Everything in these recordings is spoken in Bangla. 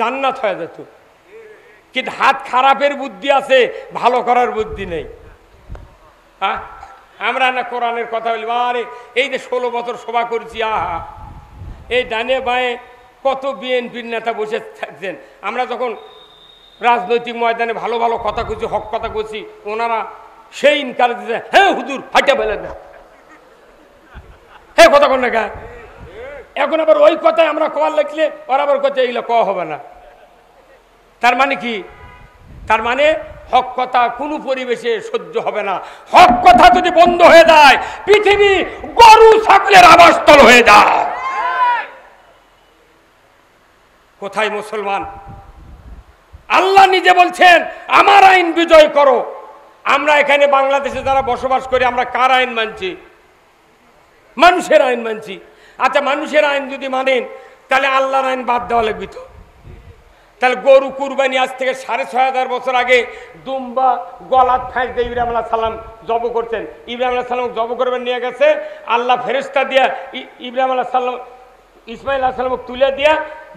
জান্নাত হয়ে যেত, কিন্তু হাত খারাপের বুদ্ধি আছে, ভালো করার বুদ্ধি নেই। হ্যাঁ, আমরা না কোরআনের কথা বলি, আরে এই যে 16 বছর সভা করেছি, আহা এই ডানে বাঁয়ে কত বিএনপির নেতা বসে থাকছেন। আমরা যখন রাজনৈতিক ময়দানে ভালো ভালো কথা কইছি, হক কথা কইছি, ওনারা সেই ইনকারেজ দিচ্ছে, হ্যাঁ হুজুর ফাইটা ফেলে না, হ্যাঁ কথা কোন না। এখন আবার ওই কথায় আমরা কওয়ার লাগলে ওরা আবার কথা এগুলো কওয়া হবে না। তার মানে কি? তার মানে হক কথা কোনো পরিবেশে সহ্য হবে না। হক কথা যদি বন্ধ হয়ে যায়, পৃথিবী গরু ছাগলের আবাসস্থল হয়ে যায়। কোথায় মুসলমান? আল্লাহ নিজে বলছেন আমার আইন বিজয় করো। আমরা এখানে বাংলাদেশে যারা বসবাস করি, আমরা কার আইন মানছি? মানুষের আইন মানছি। আচ্ছা, মানুষের আইন যদি মানেন, তাহলে আল্লাহর আইন বাদ দেওয়া লাগবে তো। তাহলে গরু কুরবানি আজ থেকে 6500 বছর আগে দুম্বা গলাত ফাঁস দিয়ে ইব্রাহিম আলাইহিস সালাম জব করতেন। ইব্রাহিম আলাইহিস সালাম জব করবেন নিয়ে গেছে, আল্লাহ ফেরেশতা দিয়া ইব্রাহিম আলাইহিস সালাম ইসমাইল আলাইহিস সালামকে তুলে দিয়া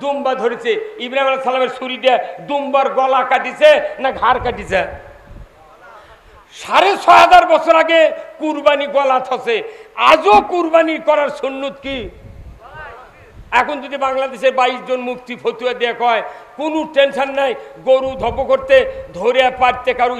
দুম্বা ধরেছে। ইব্রাহিম আলাইহিস সালামের ছুরি দিয়ে দুম্বার গলা কাটিছে না ঘাড় কাটিছে? 6500 বছর আগে কুরবানি গলাত হচ্ছে। আজও কুরবানি করার সুন্নত কি? এখন যদি বাংলাদেশের 22 জন মুফতি ফতুয়া দিয়ে কয় কোনো টেনশন নাই, গরু ধপ করতে ধরে পারতে কারো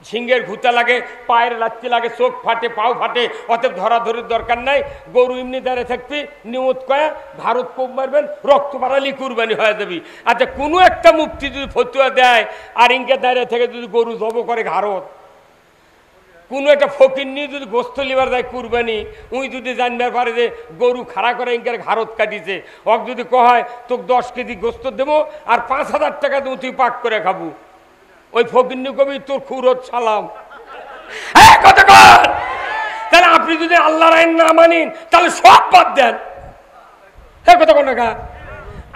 সিংহের ঘুতা লাগে, পায়ের লাচ্ছি লাগে, চোখ ফাটে, পাও ফাটে, অতএব ধরাধরির দরকার নাই, গরু এমনি দাঁড়িয়ে থাকবি, নিয়ত কয়া ভারত কোপ মারবেন, রক্ত বাড়ালি কুরবানি হয়ে যাবি। আচ্ছা, কোনো একটা মুফতি যদি ফতুয়া দেয় আর ইনকে দাঁড়িয়ে থেকে যদি গরু জব করে ঘাড়ত, কোনো একটা ফকির নিয়ে যদি গোস্ত লিবার যায় কুরবানি, উই যদি জানবার পারে যে গরু খাড়া করে ইনকার ঘাড়ত কাটিছে, ওক যদি কয় তোকে 10 কেজি গোস্ত দেবো আর 5000 টাকা দেবো, তুই পাক করে খাবো, ওই ফকির নিয়ে কবি তোর খুরত সালাম। তাহলে আপনি যদি আল্লাহর আইন না মানেন, তাহলে সব বাদ দেন। হ্যাঁ কথা কোন না,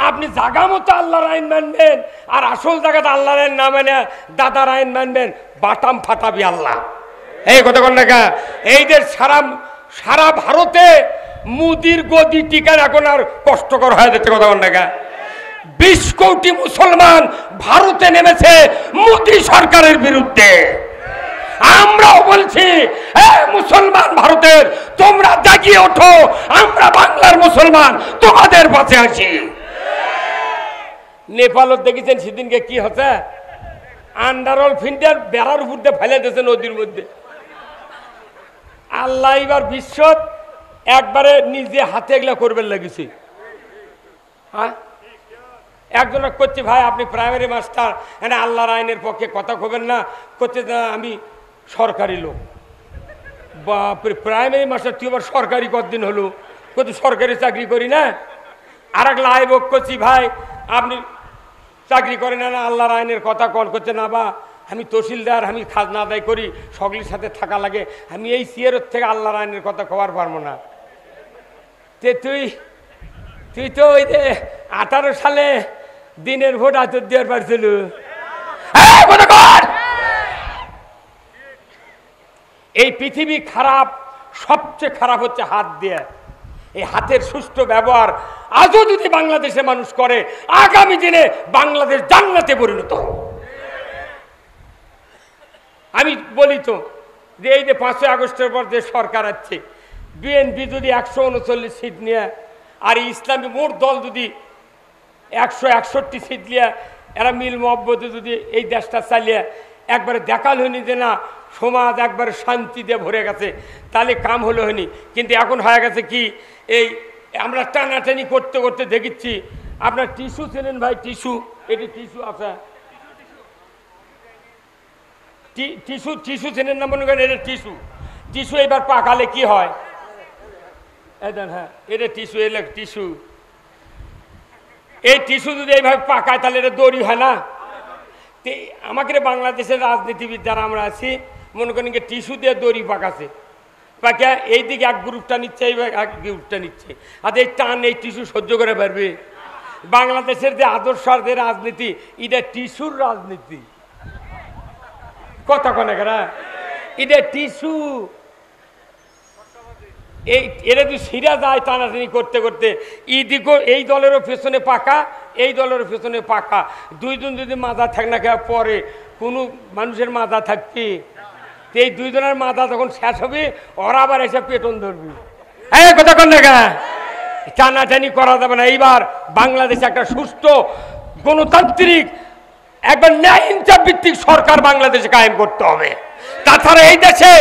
আপনি জাগা মতো আল্লাহর আইন মানবেন, আর আসল জায়গাতে আল্লাহর আইন না মানে দাদার আইন মানবেন, বাটাম ফাটাবি আল্লাহ। এই কথা কোন না, এই যে সারা ভারতে মুদির গদি টিকার এখন আর কষ্টকর হয়ে যাচ্ছে। কথা কোন না, 20 কোটি মুসলমান ভারতে নেমেছে মোদী সরকারের বিরুদ্ধে। আমরাও বলছি, মুসলমান ভারতের তোমরা জাগিয়ে ওঠো, আমরা বাংলার মুসলমান তোমাদের পাশে আছি। নেপালত দেখেছেন সেদিনকে কি হচ্ছে? আন্ডারল ফিন্টার বেড়ার উপর দিয়ে ফেলে দিয়েছে নদীর মধ্যে। আল্লাহ এবার বিশ্ব একবারে নিজে হাতে এগুলা করবেন লাগিছে। হ্যাঁ, একজনের করছে ভাই আপনি প্রাইমারি মাস্টার, হ্যাঁ আল্লাহর আইনের পক্ষে কথা কবেন না, করছে না আমি সরকারি লোক। বাপরে, প্রাইমারি মাস্টার তুই আবার সরকারি কতদিন হলো? কত সরকারি চাকরি করি না। আর এক লাইভ করছি ভাই আপনি চাকরি করেন না, আল্লাহর আইনের কথা কল করছে না, বা আমি তহসিলদার, আমি খাজনা আদায় করি, সকলের সাথে থাকা লাগে, আমি এই সিয়ারের থেকে আল্লাহর আইনের কথা কবার পারবো না। তুই তো ওই যে 18 সালে দিনের ভোট আতর দেওয়ার পারছিল। এই পৃথিবী খারাপ, সবচেয়ে খারাপ হচ্ছে হাত দিয়ে। এই হাতের সুষ্ঠু ব্যবহার আজও যদি বাংলাদেশে মানুষ করে, আগামী দিনে বাংলাদেশ জান্নাতে পরিণত। আমি বলি তো যে এই যে 5ই আগস্টের পর যে সরকার আছে, বিএনপি যদি 139 সিট নিয়ে, আর ইসলামী মোট দল যদি 161 সিট নিয়ে, এরা মিল মহব্বতে যদি এই দেশটা চালিয়ে একবারে দেখাল হয়নি যে না সমাজ একবারে শান্তি দিয়ে ভরে গেছে, তাহলে কাম হলো হয়নি। কিন্তু এখন হয়ে গেছে কি, এই আমরা টানাটানি করতে করতে দেখেছি। আপনার টিস্যু ছিলেন ভাই, টিস্যু, এটি টিস্যু আছে, টিস্যু চেনেন না মনে করেন, এটা টিস্যু এবার পাকালে কি হয়? হ্যাঁ, এটা টিস্যু, এলে টিস্যু, এই টিস্যু যদি এইভাবে পাকায় তাহলে এটা দড়ি হয় না। আমাকে বাংলাদেশের রাজনীতিবিদ যারা আমরা আছি, মনে করেন টিস্যু দিয়ে দড়ি পাকাছে, পাকা এইদিকে এক গ্রুপটা নিচ্ছে, এইভাবে এক গ্রুপটা নিচ্ছে, আর এই টান এই টিস্যু সহ্য করে পারবে? বাংলাদেশের যে আদর্শ যে রাজনীতি, এটা টিস্যুর রাজনীতি। কথা কনে করা, এটা টিস্যু, এরা যদি সিরা যায় টানাটানি করতে করতে ইদিকো এই দলেরও পেছনে পাকা, এই দলেরও পেছনে পাকা, দুইজন যদি মাজা থাক না খেয়ে পরে কোনো মানুষের মাজা থাকবে, এই দুইজনের মাজা যখন শেষ হবে ওরা আবার এসে পেটন ধরবি। হ্যাঁ কথা কন না, টানাটানি করা যাবে না। এইবার বাংলাদেশে একটা সুস্থ গণতান্ত্রিক একবার ন্যায় ইনসাফ ভিত্তিক সরকার বাংলাদেশে কায়েম করতে হবে। তাছাড়া এই দেশে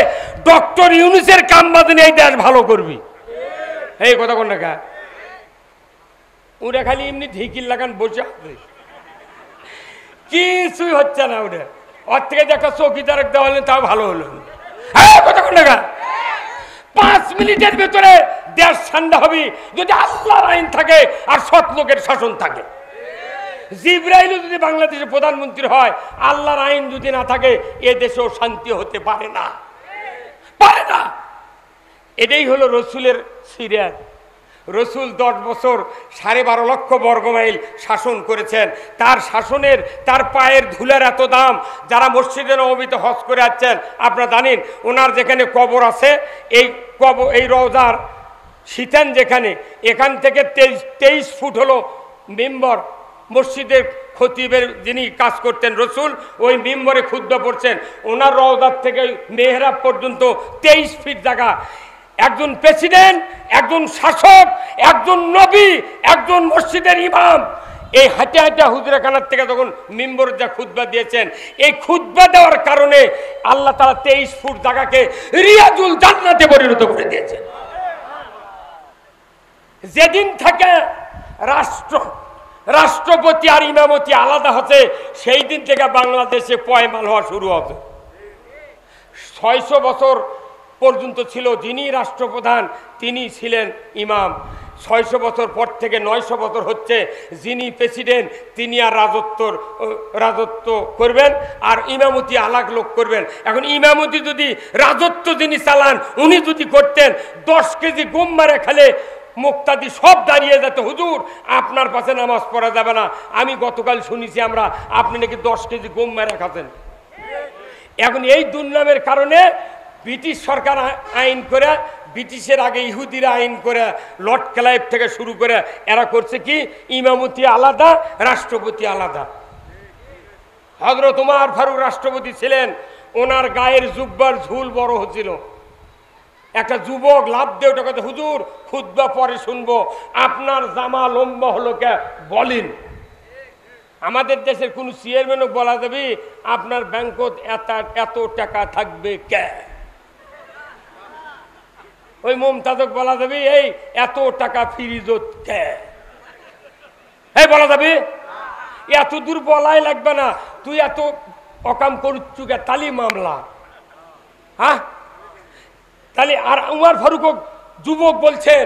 ডক্টর ইউনূসের কাম বাদে এই দেশ ভালো করবি। এই কথা কোন না, ওরা খালি এমনি ঢিকির লাগান বসে আছে, কিছুই হচ্ছে না। ওরা ওর থেকে যে একটা চৌকিদার দেওয়া হলেন তাও ভালো হলো। হ্যাঁ কথা কোন না, 5 মিনিটের ভেতরে দেশ ঠান্ডা হবে যদি আল্লাহর আইন থাকে আর সৎ লোকের শাসন থাকে। জিবরাইল যদি বাংলাদেশের প্রধানমন্ত্রী হয়, আল্লাহর আইন যদি না থাকে এ দেশেও শান্তি হতে পারে না, পারে না। এটাই হলো রসুলের সিরিয়াত। রসুল 10 বছর 12.5 লক্ষ বর্গমাইল শাসন করেছেন। তার শাসনের, তার পায়ের ধুলার এত দাম। যারা মসজিদে নববীতে হজ করে আসছেন আপনারা জানেন, ওনার যেখানে কবর আছে, এই রওজার শীতান যেখানে, এখান থেকে 23 ফুট হলো মিম্বর। মসজিদের খতিবের যিনি কাজ করতেন রসুল, ওই মিম্বরে খুতবা পড়ছেন। ওনার রওজার থেকে মেহরাব পর্যন্ত 23 ফিট জায়গা। একজন প্রেসিডেন্ট, একজন শাসক, একজন নবী, একজন মসজিদের ইমাম এই হাঁটে হাঁটে হুজরাখানার থেকে যখন মিম্বরে যা খুতবা দিয়েছেন, এই খুতবা দেওয়ার কারণে আল্লাহ তাআলা 23 ফুট জায়গাকে রিয়াজুল জান্নাতে পরিণত করে দিয়েছেন। যেদিন থেকে রাষ্ট্রপতি আর ইমামতি আলাদা হচ্ছে, সেই দিন থেকে বাংলাদেশে পয়মাল হওয়া শুরু হবে। 600 বছর পর্যন্ত ছিল যিনি রাষ্ট্রপ্রধান তিনি ছিলেন ইমাম। 600 বছর পর থেকে 900 বছর হচ্ছে যিনি প্রেসিডেন্ট তিনি আর রাজত্ব করবেন, আর ইমামতি আলাগ লোক করবেন। এখন ইমামতি যদি রাজত্ব যিনি চালান উনি যদি করতেন, 10 কেজি গম মারে খেলে মুক্তাদি সব দাঁড়িয়ে যেত, হুজুর আপনার পাশে নামাজ পড়া যাবে না। আমি গতকাল শুনেছি আপনি নাকি 10 কেজি গম মেরে খাচ্ছেন। এখন এই দুর্নামের কারণে ব্রিটিশ সরকার আইন করে, ব্রিটিশের আগে ইহুদিরা আইন করে, লর্ড ক্লাইভ থেকে শুরু করে এরা করছে কি, ইমামতি আলাদা, রাষ্ট্রপতি আলাদা। হযরত ওমর ফারুক রাষ্ট্রপতি ছিলেন, ওনার গায়ের জুব্বার ঝুল বড় হচ্ছিল। একটা যুবক লাভ দিয়ে ওটা কথা, হুজুর খুতবা পরে শুনবো, আপনার জামা লম্বা হলো কে বলেন। আমাদের দেশের কোন চেয়ারম্যানও বলা যাবে আপনার ব্যাংকত এত টাকা থাকবে কে, ওই মমতাজক বলা যাবে এই এত টাকা ফিরিজত কে, এই বলা যাবে? এত দূর বলাই লাগবে না, তুই এত অকাম করুচ্ছু কে, তালি মামলা। হ্যাঁ তাহলে আর উমর ফারুক যুবক বলছেন,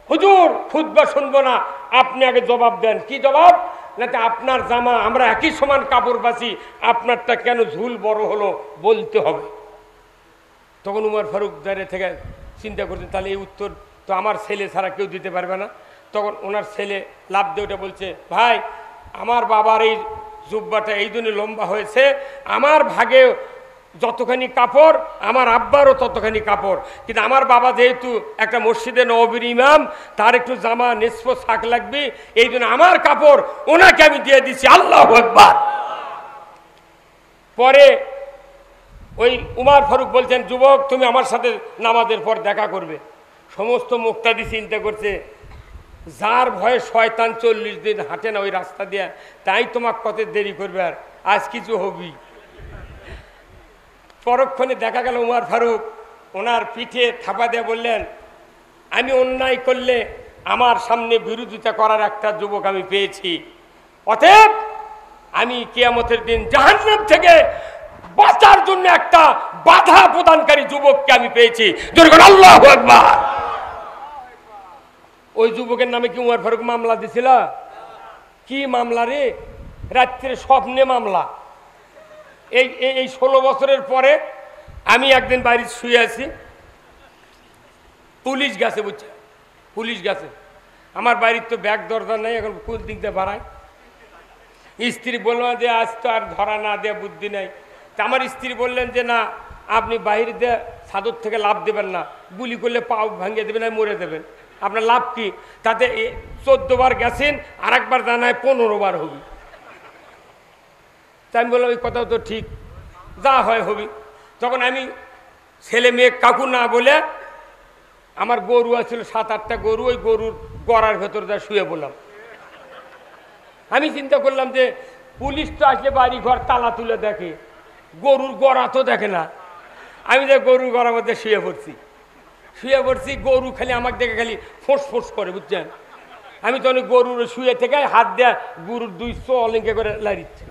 হুজুর খুতবা শুনবো না, আপনি আগে জবাব দেন। কি জবাব? না আপনার জামা, আমরা একই সমান কাপড় বাঁচি, আপনারটা কেন ঝুল বড় হলো বলতে হবে। তখন উমর ফারুক দাঁড়িয়ে থেকে চিন্তা করছেন, তাহলে এই উত্তর তো আমার ছেলে ছাড়া কেউ দিতে পারবে না। তখন ওনার ছেলে লাভ দিয়ে ওটা বলছে, ভাই আমার বাবার এই জুব্বাটা এই জন্য লম্বা হয়েছে, আমার ভাগে যতখানি কাপড় আমার আব্বারও ততখানি কাপড়, কিন্তু আমার বাবা যেহেতু একটা মসজিদে নববীর ইমাম, তার একটু জামা নিসফ শাক লাগবে, এই জন্য আমার কাপড় ওনাকে আমি দিয়ে দিচ্ছি। আল্লাহু আকবার। পরে ওই উমর ফারুক বলছেন, যুবক তুমি আমার সাথে নামাজের পর দেখা করবে। সমস্ত মুক্তাদি চিন্তা করছে, যার ভয়ে শয়তান 40 দিন হাঁটে না ওই রাস্তা দিয়ে, তাই তোমাকে কত দেরি করবে, আর আজ কিছু হবি। পরক্ষণে দেখা গেল উমর ফারুক ওনার পিঠে থাপা দিয়ে বললেন, আমি অন্যায় করলে আমার সামনে বিরোধিতা করার একটা যুবক আমি পেয়েছি, অতএব আমি কিয়ামতের দিন জাহান্নাম থেকে বাঁচার জন্য একটা বাধা প্রদানকারী যুবককে আমি পেয়েছি। আল্লাহু আকবার। ওই যুবকের নামে কি উমর ফারুক মামলা দিছিল? কি মামলা রে? রাত্রে স্বপ্নে মামলা। এই 16 বছরের পরে আমি একদিন বাড়ি শুয়ে আছি, পুলিশ গেছে, বুঝছে, পুলিশ গেছে। আমার বাড়ির তো ব্যাগ দরজা নেই, এখন কোন দিক দিয়ে বাড়ায়। স্ত্রী বললো যে আজ তো আর ধরা না দেওয়া বুদ্ধি নেই। তা আমার স্ত্রী বললেন যে না, আপনি বাইরে দিয়ে চাদর থেকে লাভ দেবেন না, গুলি করলে পাও ভাঙিয়ে দেবেন আর মরে দেবেন, আপনার লাভ কি? তাতে 14 বার গেছেন, আর একবার জানায় 15 বার হবি। তাই আমি বললাম এই কথাও তো ঠিক, যা হয় হবি। তখন আমি ছেলে মেয়ে কাকু না বলে, আমার গরু আছিল 7-8টা গরু, ওই গরুর গড়ার ভেতর যা শুয়ে বললাম। আমি চিন্তা করলাম যে পুলিশ তো আসলে বাড়ি ঘর তালা তুলে দেখে, গরুর গড়া তো দেখে না। আমি যে গরুর গড়ার মধ্যে শুয়ে পড়ছি, গরু খালি আমাকে দেখে খালি ফোঁস ফোঁস করে, বুঝছেন? আমি তো অনেক গরুর শুয়ে থেকে হাত দেয়া গরুর 200 অলিঙ্কে করে লাড়িচ্ছে।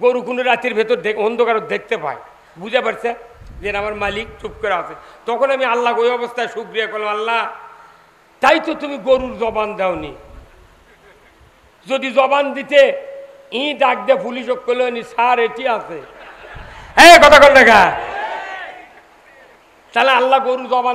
গরু কোনো রাতের ভেতর অন্ধকার দেখতে পায়, বুঝে পারছে যে আমার মালিক চুপ করে আছে। তখন আমি আল্লাহ ওই অবস্থায় শুকরিয়া করলাম, আল্লাহ তাই তো তুমি গরুর জবান দাওনি, যদি জবান দিতে ডাক দিয়ে পুলিশ করলে স্যার এটি আছে, হ্যাঁ কথা কর দেখা, তাহলে আল্লাহ গরু জবান